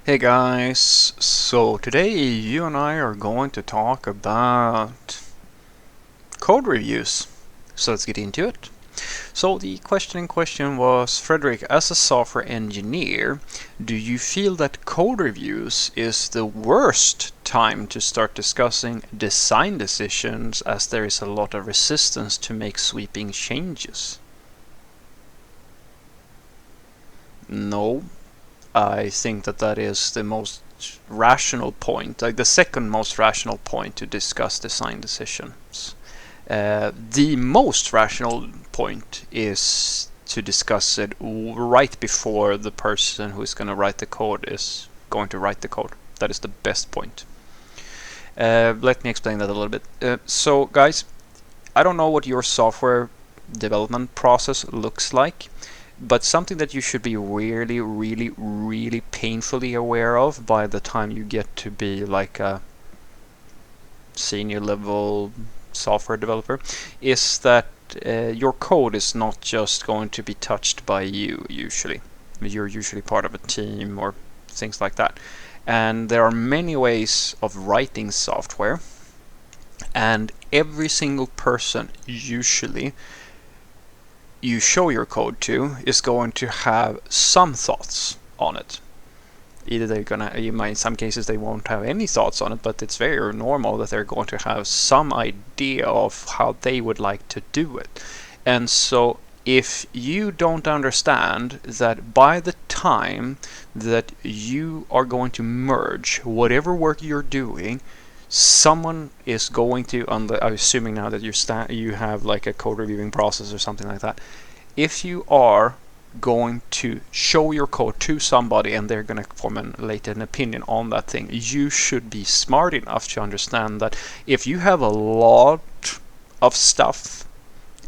Hey guys, so today you and I are going to talk about code reviews. So let's get into it. So the question in question was, Frederick, as a software engineer, do you feel that code reviews is the worst time to start discussing design decisions as there is a lot of resistance to make sweeping changes? No, I think that is the most rational point, like the second most rational point to discuss design decisions. The most rational point is to discuss it right before the person who is going to write the code is going to write the code. That is the best point. Let me explain that a little bit. So, guys, I don't know what your software development process looks like, but something that you should be really painfully aware of by the time you get to be like a senior level software developer is that your code is not just going to be touched by you usually. You're usually part of a team or things like that. And there are many ways of writing software, and every single person usually you show your code to is going to have some thoughts on it. Either they're gonna, in some cases they won't have any thoughts on it, but it's very normal that they're going to have some idea of how they would like to do it. And so if you don't understand that by the time that you are going to merge whatever work you're doing, someone is going to, I'm assuming now that you have like a code reviewing process or something like that. If you are going to show your code to somebody and they're going to formulate an opinion on that thing, you should be smart enough to understand that if you have a lot of stuff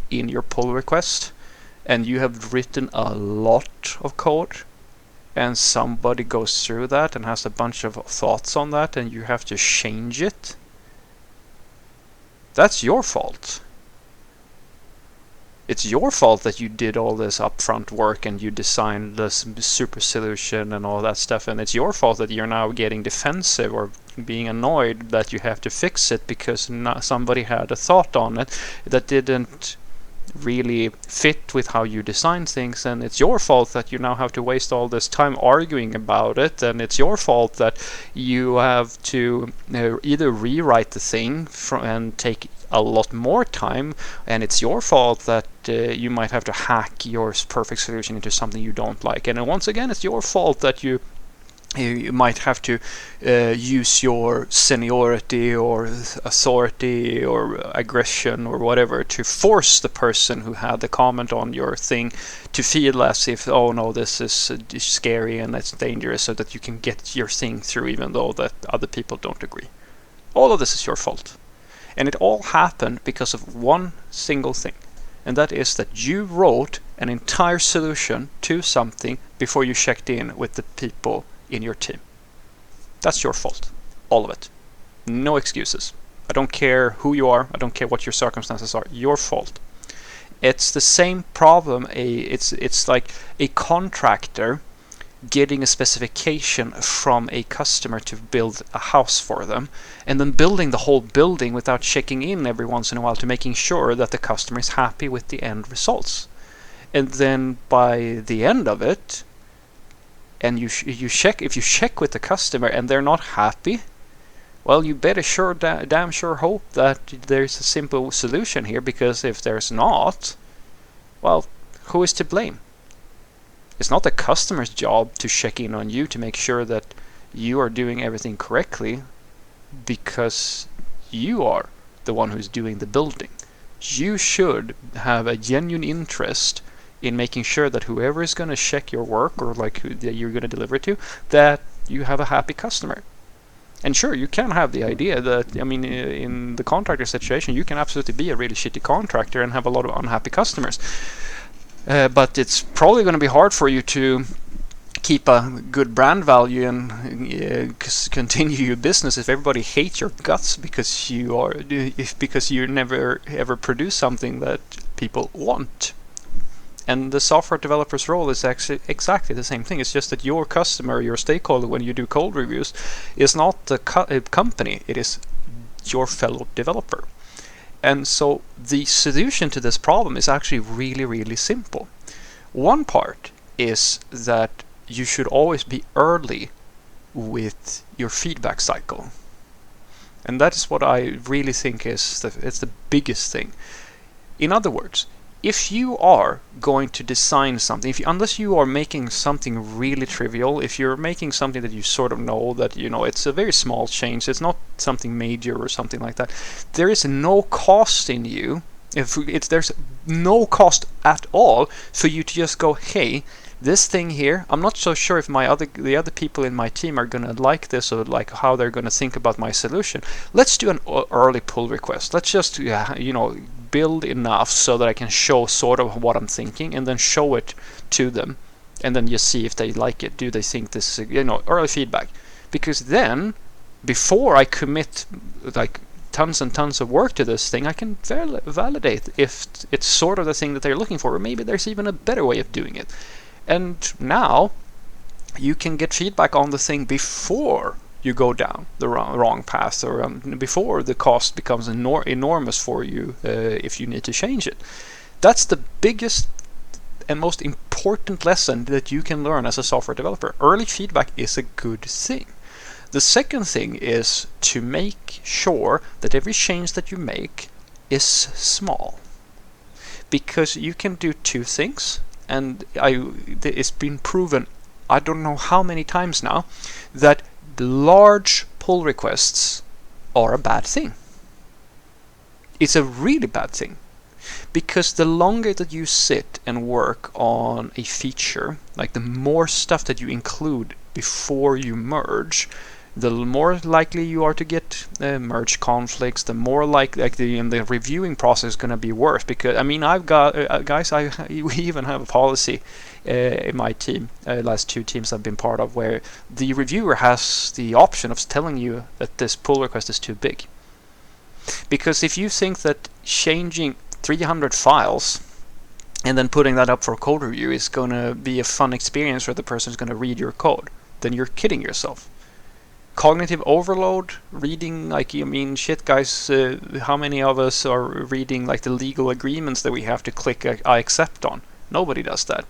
in your pull request and you have written a lot of code, and somebody goes through that and has a bunch of thoughts on that and you have to change it, that's your fault. It's your fault that you did all this upfront work and you designed this super solution and all that stuff, and it's your fault that you're now getting defensive or being annoyed that you have to fix it because somebody had a thought on it that didn't really fit with how you design things, and it's your fault that you now have to waste all this time arguing about it, and it's your fault that you have to either rewrite the thing and take a lot more time, and it's your fault that you might have to hack your perfect solution into something you don't like, and once again it's your fault that you might have to use your seniority or authority or aggression or whatever to force the person who had the comment on your thing to feel as if, oh no, this is scary and it's dangerous, so that you can get your thing through even though that other people don't agree. All of this is your fault. And it all happened because of one single thing. And that is that you wrote an entire solution to something before you checked in with the people in your team. That's your fault. All of it. No excuses. I don't care who you are. I don't care what your circumstances are. Your fault. It's the same problem. It's like a contractor getting a specification from a customer to build a house for them, and then building the whole building without checking in every once in a while to making sure that the customer is happy with the end results. And then by the end of it, and if you check with the customer and they're not happy, well, you better damn sure hope that there's a simple solution here, because if there's not, well, who is to blame? It's not the customer's job to check in on you to make sure that you are doing everything correctly, because you are the one who's doing the building. You should have a genuine interest in making sure that whoever is going to check your work or like that you're going to deliver it to, that you have a happy customer. And sure, you can have the idea that, I mean, in the contractor situation, you can absolutely be a really shitty contractor and have a lot of unhappy customers. But it's probably going to be hard for you to keep a good brand value and continue your business if everybody hates your guts because you never ever produce something that people want. And the software developer's role is actually exactly the same thing. It's just that your customer, your stakeholder, when you do code reviews, is not the company, it is your fellow developer. And so the solution to this problem is actually really, really simple. One part is that you should always be early with your feedback cycle. And that is what I really think is it's the biggest thing. In other words, if you are going to design something, unless you are making something really trivial, if you're making something that you sort of know that, it's a very small change, it's not something major or something like that, there is no cost in you, there's no cost at all for you to just go, hey, this thing here, I'm not so sure if the other people in my team are gonna like this or like how they're gonna think about my solution. Let's do an early pull request. Let's just build enough so that I can show sort of what I'm thinking, and then show it to them, and then just see if they like it. Do they think this? Early feedback, because then before I commit like tons and tons of work to this thing, I can validate if it's sort of the thing that they're looking for, or maybe there's even a better way of doing it. And now you can get feedback on the thing before you go down the wrong path, or before the cost becomes enormous for you if you need to change it. That's the biggest and most important lesson that you can learn as a software developer. Early feedback is a good thing. The second thing is to make sure that every change that you make is small, because you can do two things, and it's been proven I don't know how many times now that large pull requests are a bad thing. It's a really bad thing, because the longer that you sit and work on a feature, like the more stuff that you include before you merge, the more likely you are to get merge conflicts, the more likely the reviewing process is going to be worse. Because I've got guys, we even have a policy in my team, last two teams I've been part of, where the reviewer has the option of telling you that this pull request is too big. Because if you think that changing 300 files and then putting that up for code review is going to be a fun experience where the person is going to read your code, then you're kidding yourself. Cognitive overload, reading, shit guys, how many of us are reading the legal agreements that we have to click I accept on? Nobody does that.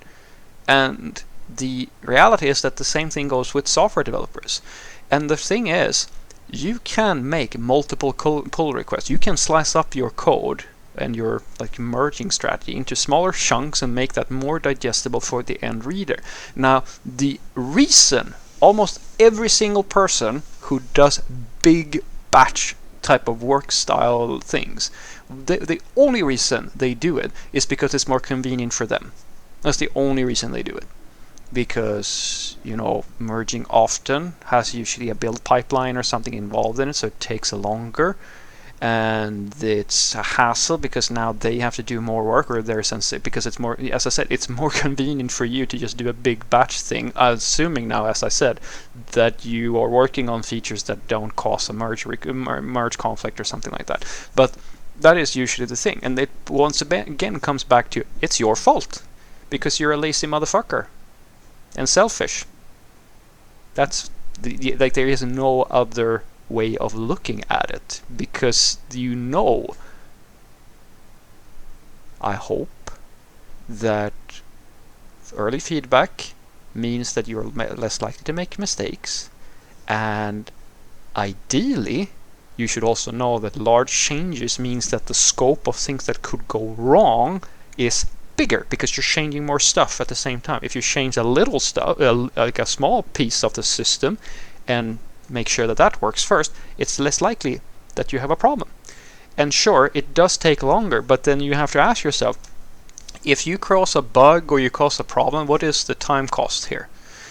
And the reality is that the same thing goes with software developers. And the thing is, you can make multiple pull requests. You can slice up your code and your merging strategy into smaller chunks and make that more digestible for the end reader. Now, the reason almost every single person who does big batch type of work style things, the only reason they do it is because it's more convenient for them. That's the only reason they do it. Because, merging often has usually a build pipeline or something involved in it, so it takes longer. And it's a hassle because now they have to do more work, or they're sensitive because it's more, as I said, it's more convenient for you to just do a big batch thing, assuming now, as I said, that you are working on features that don't cause a merge conflict or something like that. But that is usually the thing, and it once again comes back to it's your fault because you're a lazy motherfucker and selfish. That's there is no other way of looking at it, because I hope that early feedback means that you're less likely to make mistakes, and ideally you should also know that large changes means that the scope of things that could go wrong is bigger, because you're changing more stuff at the same time. If you change a little stuff, like a small piece of the system, and make sure that that works first, it's less likely that you have a problem. And sure, it does take longer, but then you have to ask yourself, if you cause a bug or you cause a problem, what is the time cost here?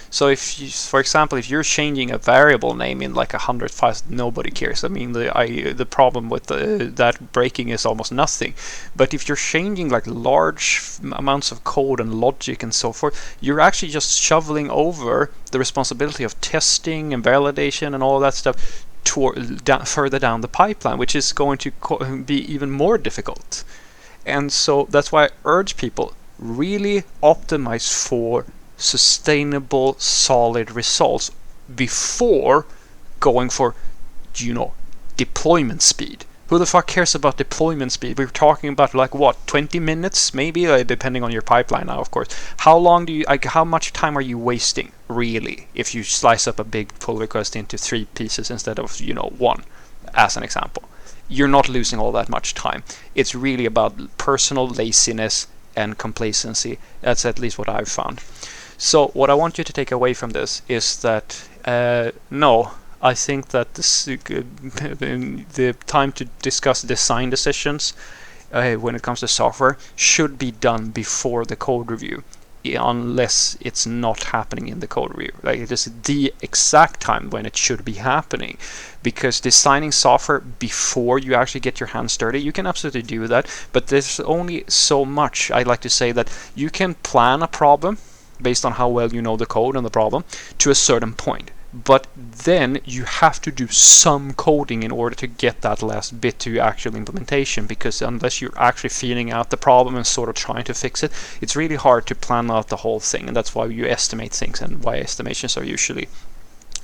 So if you, for example, if you're changing a variable name in 100 files, nobody cares. The problem with that breaking is almost nothing. But if you're changing large amounts of code and logic and so forth, you're actually just shoveling over the responsibility of testing and validation and all that stuff further down the pipeline, which is going to be even more difficult. And so that's why I urge people, really optimize for sustainable, solid results before going for, deployment speed. Who the fuck cares about deployment speed? We're talking about like what, 20 minutes maybe, depending on your pipeline now, of course. How much time are you wasting really if you slice up a big pull request into 3 pieces instead of 1, as an example? You're not losing all that much time. It's really about personal laziness and complacency. That's at least what I've found. So what I want you to take away from this is that no, I think that the time to discuss design decisions when it comes to software should be done before the code review, unless it's not happening in the code review. Like, it is the exact time when it should be happening, because designing software before you actually get your hands dirty, you can absolutely do that, but there's only so much. I like to say that you can plan a problem based on how well you know the code and the problem to a certain point, but then you have to do some coding in order to get that last bit to actual implementation, because unless you're actually feeling out the problem and sort of trying to fix it, it's really hard to plan out the whole thing, and that's why you estimate things and why estimations are usually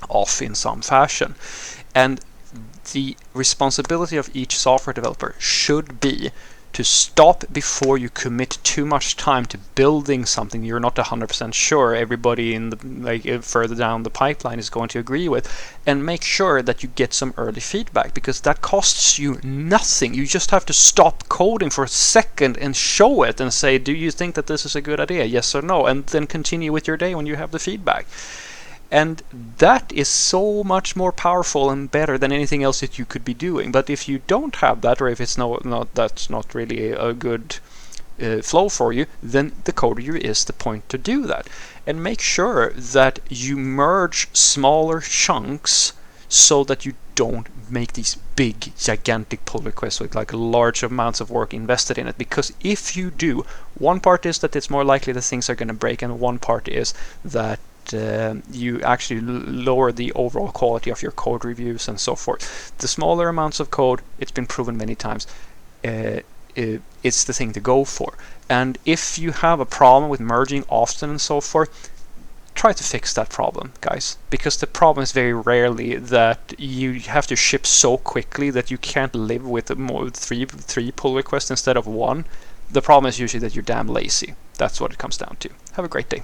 off in some fashion. And the responsibility of each software developer should be to stop before you commit too much time to building something you're not 100% sure everybody in the further down the pipeline is going to agree with, and make sure that you get some early feedback, because that costs you nothing. You just have to stop coding for a second and show it and say, do you think that this is a good idea, yes or no, and then continue with your day when you have the feedback. And that is so much more powerful and better than anything else that you could be doing. But if you don't have that, or if it's that's not really a good flow for you, then the code review is the point to do that. And make sure that you merge smaller chunks so that you don't make these big, gigantic pull requests with like large amounts of work invested in it. Because if you do, one part is that it's more likely that things are going to break, and one part is that you actually lower the overall quality of your code reviews and so forth. The smaller amounts of code, it's been proven many times, it's the thing to go for. And if you have a problem with merging often and so forth, try to fix that problem, guys, because the problem is very rarely that you have to ship so quickly that you can't live with more three pull requests instead of 1. The problem is usually that you're damn lazy. That's what it comes down to. Have a great day.